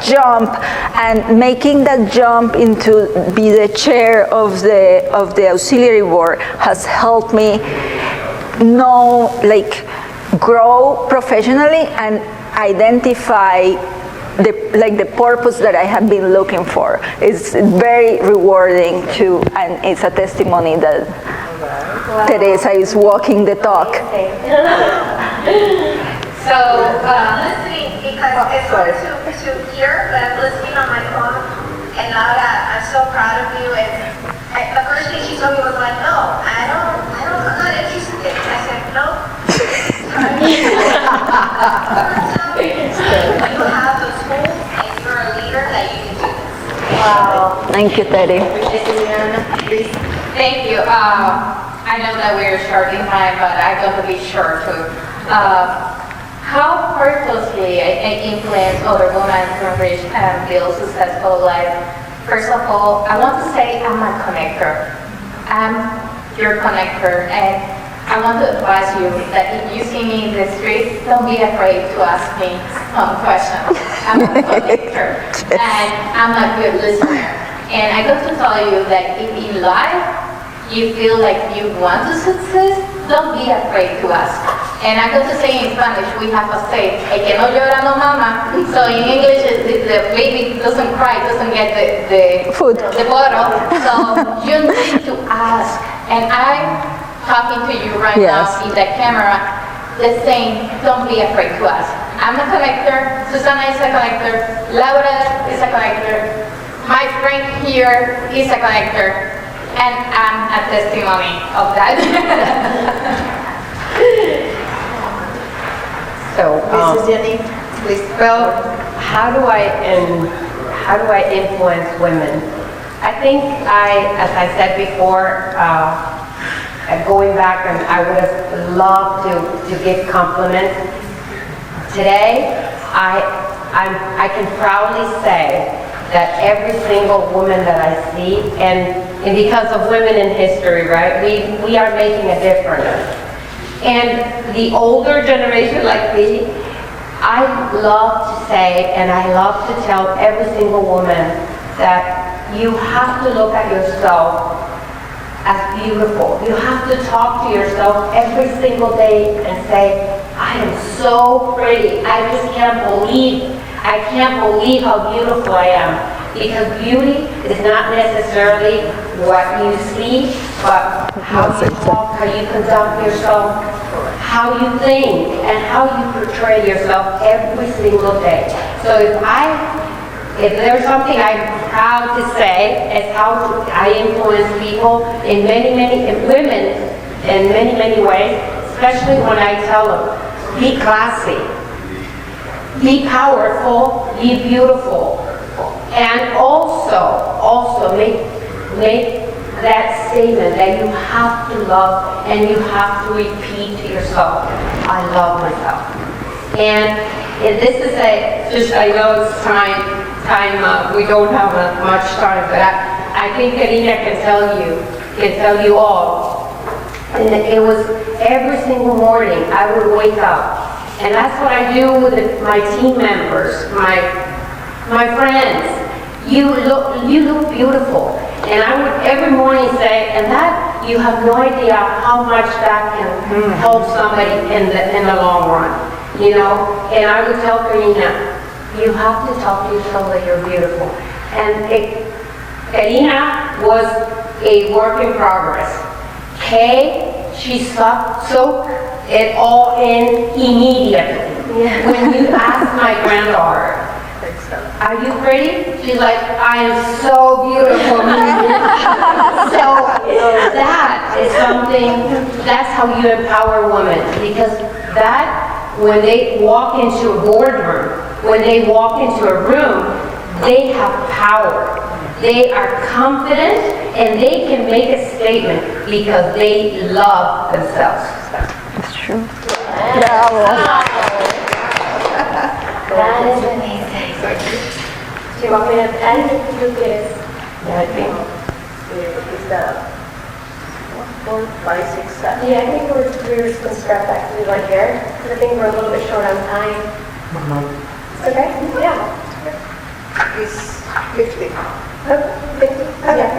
Speaker 4: jump, and making that jump into be the chair of the auxiliary board has helped me know, like, grow professionally and identify the purpose that I have been looking for. It's very rewarding too, and it's a testimony that Teresa is walking the talk.
Speaker 7: So, listening, because it's hard to hear, but listening on my phone, and Laura, I'm so proud of you, and the first thing she told me was like, no, I'm not interested. I said, no. You have the tools, and you're a leader that you can do this.
Speaker 4: Wow. Thank you, Teddy.
Speaker 8: Thank you. I know that we're short in time, but I got to be short too. How purposely I influence other women to reach and build successful life? First of all, I want to say I'm a connector. I'm your connector, and I want to advise you that if you see me in the street, don't be afraid to ask me some questions. I'm a connector, and I'm a good listener. And I got to tell you that if in life you feel like you want to succeed, don't be afraid to ask. And I got to say in Spanish, we have a saying, el que no llora no mama. So in English, the baby doesn't cry, doesn't get the
Speaker 4: food,
Speaker 8: the bottle. So you need to ask. And I'm talking to you right now in the camera, the same, don't be afraid to ask. I'm a connector, Susana is a connector, Laura is a connector, my friend here is a connector, and I'm a testimony of that.
Speaker 9: So,
Speaker 6: Mrs. Jenny, please.
Speaker 9: well, how do I influence women? I think as I said before, going back, and I would have loved to give compliments. Today, I can proudly say that every single woman that I see, and because of Women in History, right, we are making a difference. And the older generation like me, I love to say, and I love to tell every single woman that you have to look at yourself as beautiful. You have to talk to yourself every single day and say, I am so pretty. I just can't believe how beautiful I am. Because beauty is not necessarily what you see, but how you talk, how you conduct yourself, how you think, and how you portray yourself every single day. So if there's something I'm proud to say, it's how I influence people in women in many ways, especially when I tell them, be classy, be powerful, be beautiful, and also make that statement that you have to love and you have to repeat to yourself, I love myself. And this is I know it's time, we don't have much time, but I think Karina can tell you all. And it was every single morning I would wake up, and that's what I do with my team members, my friends. You look beautiful. And I would every morning say, and that you have no idea how much that can help somebody in the long run, you know. And I would tell Karina, you have to talk to yourself that you're beautiful. And Karina was a work in progress. Kay, she soaked it all in immediately. Yeah. When you ask my granddaughter, are you pretty? She's like, I am so beautiful. So that is something, that's how you empower women. Because that, when they walk into a boardroom, when they walk into a room, they have power. They are confident and they can make a statement because they love themselves.
Speaker 4: That's true. Bravo.
Speaker 3: That is amazing. Do you want me to end? You get it.
Speaker 6: Yeah, I think it's the 4, 5, 6, 7.
Speaker 3: Yeah, I think we're just going to scrap back to the one here, because I think we're a little bit short on time. It's okay? Yeah.
Speaker 6: It's 50.
Speaker 3: Oh, 50? Okay.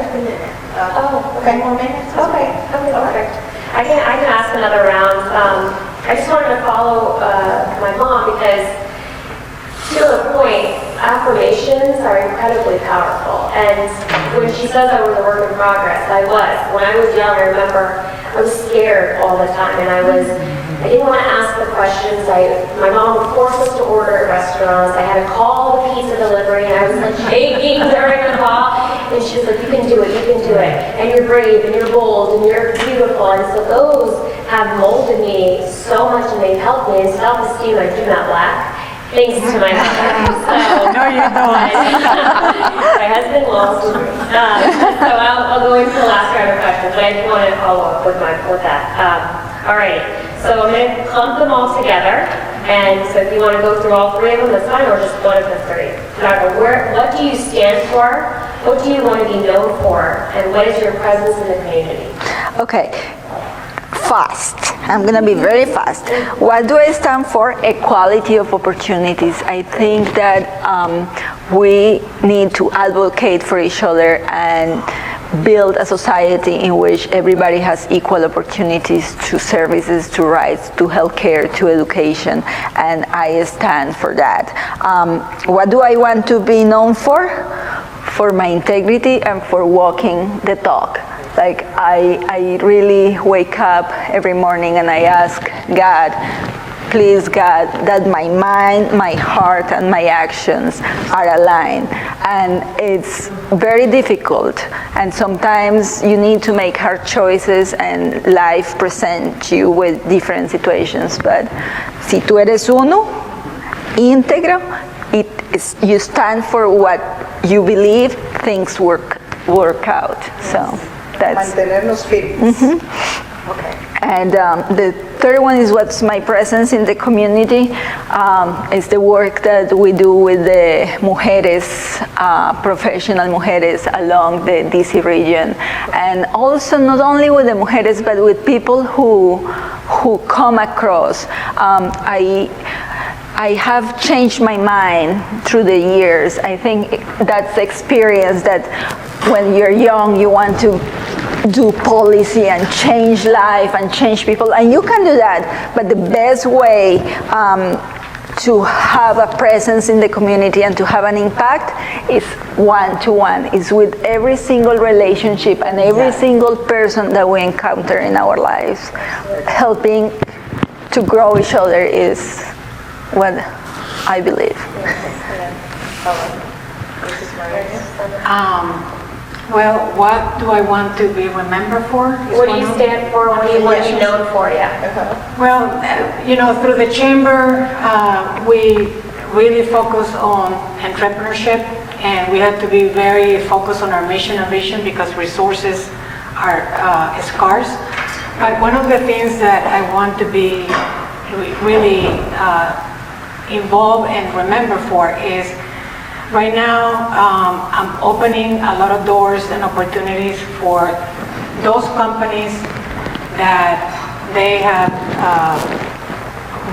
Speaker 3: Oh,
Speaker 6: 10 more minutes?
Speaker 3: Okay, perfect. I can ask another round. I just wanted to follow my mom because, to a point, affirmations are incredibly powerful. And when she says I was a work in progress, I was. When I was young, I remember I was scared all the time, and I didn't want to ask the questions. My mom would force us to order at restaurants. I had to call the pizza delivery, and I was like shaking during the call. And she was like, you can do it, and you're brave, and you're bold, and you're beautiful. And so those have molded me so much, and they've helped me. In self-esteem, I do not lack, thanks to my mother. So,
Speaker 5: No, you don't.
Speaker 3: my husband loves me. So I'll go into the last round of questions, but I just want to follow up with that. All right, so I'm going to clump them all together. And so if you want to go through all three of them, that's fine, or just one of the three. What do you stand for? What do you want to be known for? And what is your presence in the community?
Speaker 4: Okay, fast. I'm gonna be very fast. What do I stand for? Equality of opportunities. I think that we need to advocate for each other and build a society in which everybody has equal opportunities to services, to rights, to healthcare, to education, and I stand for that. What do I want to be known for? For my integrity and for walking the talk. Like I really wake up every morning and I ask God, please God, that my mind, my heart, and my actions are aligned. And it's very difficult. And sometimes you need to make hard choices and life presents you with different situations. But si tú eres uno, íntegro, you stand for what you believe, things work out. So that's
Speaker 6: Mantenernos firmes. Okay.
Speaker 4: And the third one is what's my presence in the community. It's the work that we do with the mujeres, professional mujeres along the DC region. And also not only with the mujeres, but with people who come across. I have changed my mind through the years. I think that's the experience that when you're young, you want to do policy and change life and change people, and you can do that, but the best way to have a presence in the community and to have an impact is one-to-one, is with every single relationship and every single person that we encounter in our lives. Helping to grow each other is what I believe.
Speaker 5: Well, what do I want to be remembered for?
Speaker 3: What do you stand for? What do you want to be known for? Yeah.
Speaker 5: Well, through the chamber, we really focus on entrepreneurship, and we have to be very focused on our mission and vision because resources are scarce. But one of the things that I want to be really involved and remembered for is right now, I'm opening a lot of doors and opportunities for those companies that they have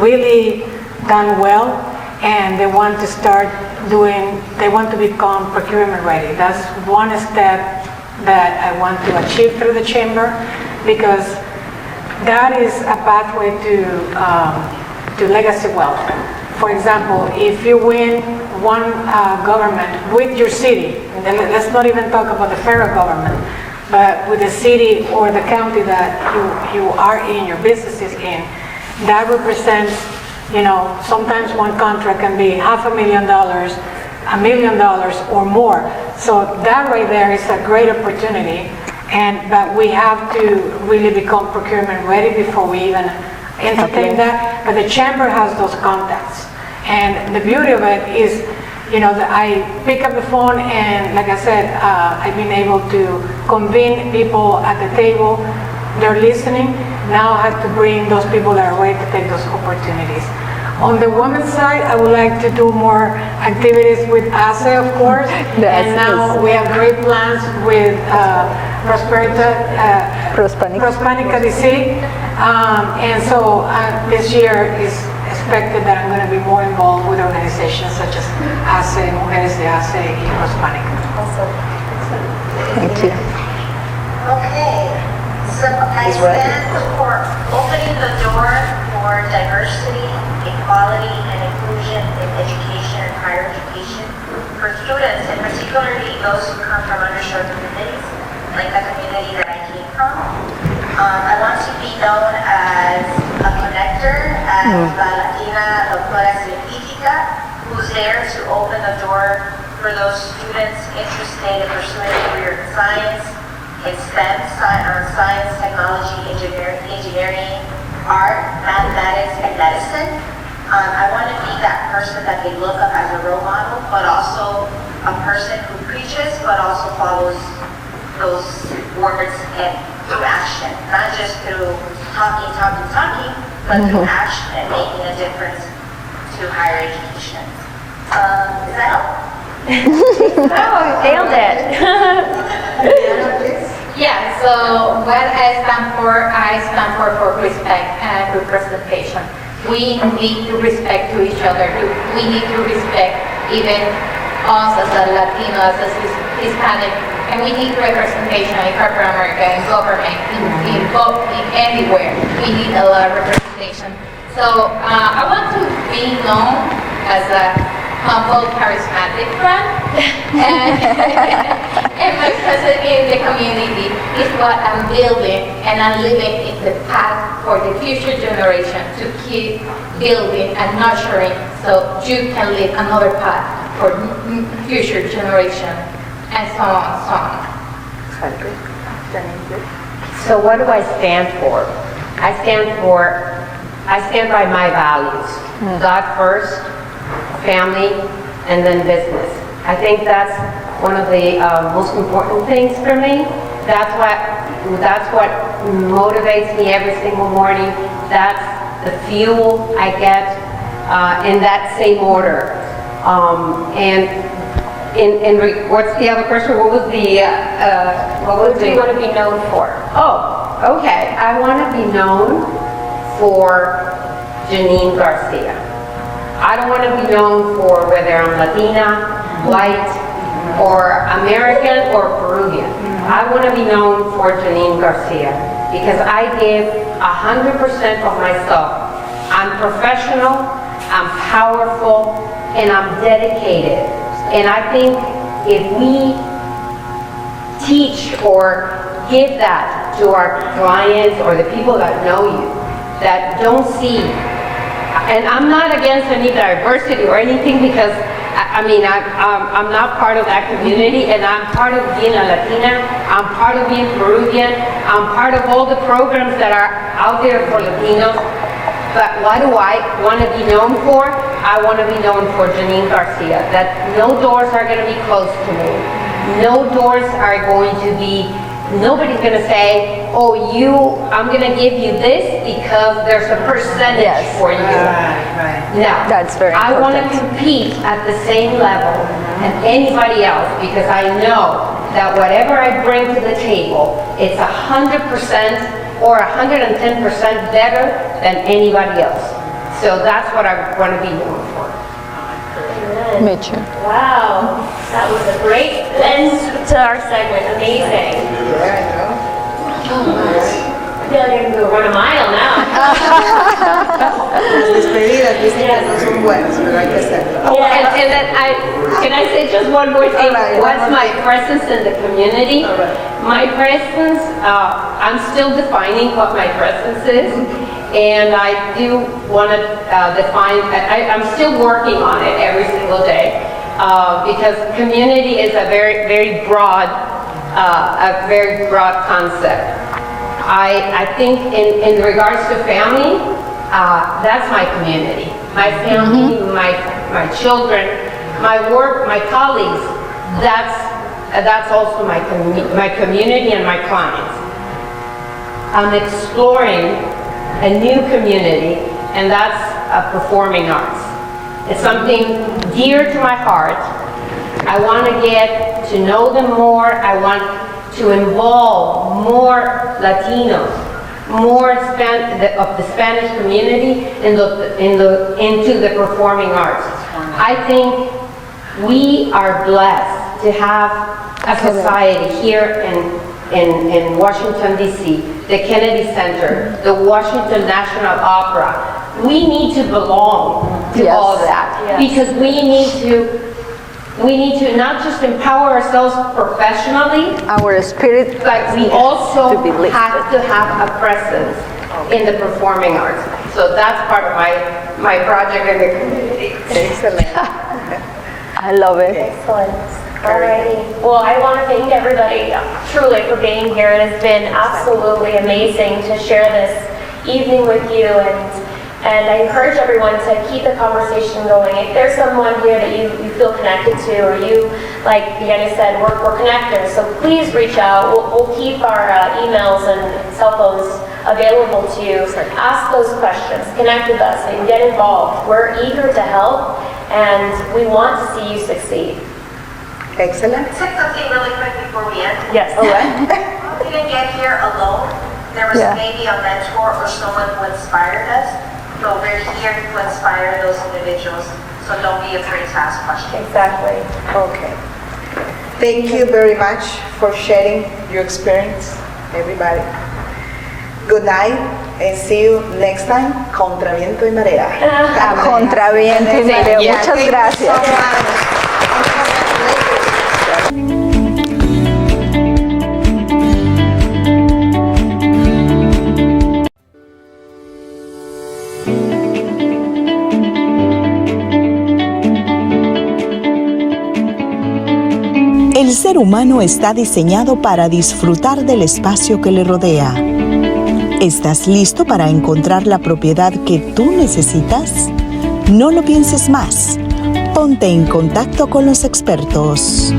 Speaker 5: really done well, and they want to become procurement ready. That's one step that I want to achieve through the chamber, because that is a pathway to legacy wealth. For example, if you win one government with your city, and let's not even talk about the federal government, but with the city or the county that you are in, your businesses in, that represents, sometimes one contract can be $500,000, $1 million or more. So that right there is a great opportunity, but we have to really become procurement ready before we even entertain that. But the chamber has those contacts. And the beauty of it is, that I pick up the phone and, like I said, I've been able to convene people at the table. They're listening. Now I have to bring those people that are ready to take those opportunities. On the women's side, I would like to do more activities with ASE, of course. And now we have great plans with Prospanica DC. And so this year is expected that I'm going to be more involved with organizations such as ASE, Mujeres de ASE, and Prospanica.
Speaker 4: Thank you.
Speaker 7: Okay, so I stand for opening the door for diversity, equality, and inclusion in education and higher education for students, and particularly those who come from underserved communities, like the community that I came from. I want to be known as a connector, as la Latina doctora científica, who's there to open the door for those students interested in pursuing a career in science, in STEM, science, technology, engineering, art, mathematics, and medicine. I want to be that person that they look up as a role model, but also a person who preaches, but also follows those words and through action, not just through talking, but through action and making a difference to higher education. Is that all?
Speaker 8: Nailed it. Yeah, so what I stand for respect and representation. We need to respect to each other. We need to respect even us as a Latinos, as Hispanic, and we need representation in corporate America, in government, in anywhere. We need a lot of representation. So I want to be known as a humble, charismatic friend, and my presence in the community is what I'm building, and I'm living in the path for the future generation to keep building and nurturing, so you can live another path for future generation, and so on, so on.
Speaker 9: So what do I stand for? I stand by my values. God first, family, and then business. I think that's one of the most important things for me. That's what motivates me every single morning. That's the fuel I get in that same order. What's the other question? What do you want to be known for? Oh, okay. I want to be known for Janine Garcia. I don't want to be known for whether I'm Latina, white, or American, or Peruvian. I want to be known for Janine Garcia because I give 100% of myself. I'm professional, I'm powerful, and I'm dedicated. And I think if we teach or give that to our clients or the people that know you, that don't see, and I'm not against any diversity or anything because I'm not part of that community, and I'm part of being a Latina, I'm part of being Peruvian, I'm part of all the programs that are out there for Latinos. But what do I want to be known for? I want to be known for Janine Garcia, that no doors are going to be closed to me. No doors are going to be, nobody's going to say, oh, I'm going to give you this because there's a percentage for you.
Speaker 6: Right.
Speaker 9: No,
Speaker 4: That's very
Speaker 9: I want to
Speaker 4: important.
Speaker 9: compete at the same level as anybody else because I know that whatever I bring to the table, it's 100% or 110% better than anybody else. So that's what I want to be known for.
Speaker 4: Me too.
Speaker 3: Wow, that was a great end to our segment. Amazing. I feel like I can go run a mile now.
Speaker 6: Las despedidas dicen que no son buenas, pero hay que hacerlo.
Speaker 9: And then can I say just one more thing?
Speaker 6: Alright,
Speaker 9: What's
Speaker 6: one more
Speaker 9: my presence in the community? My presence, I'm still defining what my presence is, and I do want to define, I'm still working on it every single day, because community is a very broad concept. I think in regards to family, that's my community. My family, my children, my work, my colleagues, that's also my community and my clients. I'm exploring a new community, and that's of performing arts. It's something dear to my heart. I want to get to know them more. I want to involve more Latinos, more of the Spanish community into the performing arts. I think we are blessed to have a society here in Washington, D.C., the Kennedy Center, the Washington National Opera. We need to belong to all that because we need to not just empower ourselves professionally,
Speaker 4: Our spirit,
Speaker 9: but we also
Speaker 4: to be lifted.
Speaker 9: have to have a presence in the performing arts. So that's part of my project in the community.
Speaker 6: Excellent.
Speaker 4: I love it.
Speaker 3: Excellent. Alrighty. Well, I want to thank everybody truly for being here. It has been absolutely amazing to share this evening with you, and I encourage everyone to keep the conversation going. If there's someone here that you feel connected to, or you, like Diana said, we're connectors, so please reach out. We'll keep our emails and cell phones available to you. Ask those questions, connect with us, and get involved. We're eager to help, and we want to see you succeed.
Speaker 6: Excellent.
Speaker 7: Say something really quick before we end.
Speaker 3: Yes.
Speaker 6: All right.
Speaker 7: We didn't get here alone. There was
Speaker 4: Yeah.
Speaker 7: maybe a mentor or someone who inspired us, but we're here to inspire those individuals. So don't be afraid to ask questions.
Speaker 3: Exactly.
Speaker 6: Okay. Thank you very much for sharing your experience, everybody. Good night and see you next time. Contra viento y marea.
Speaker 4: Contra viento y marea.
Speaker 6: Yeah,
Speaker 4: Muchas
Speaker 6: thank you
Speaker 4: gracias.
Speaker 6: so much.
Speaker 10: El ser humano está diseñado para disfrutar del espacio que le rodea. ¿Estás listo para encontrar la propiedad que tú necesitas? No lo pienses más. Ponte en contacto con los expertos.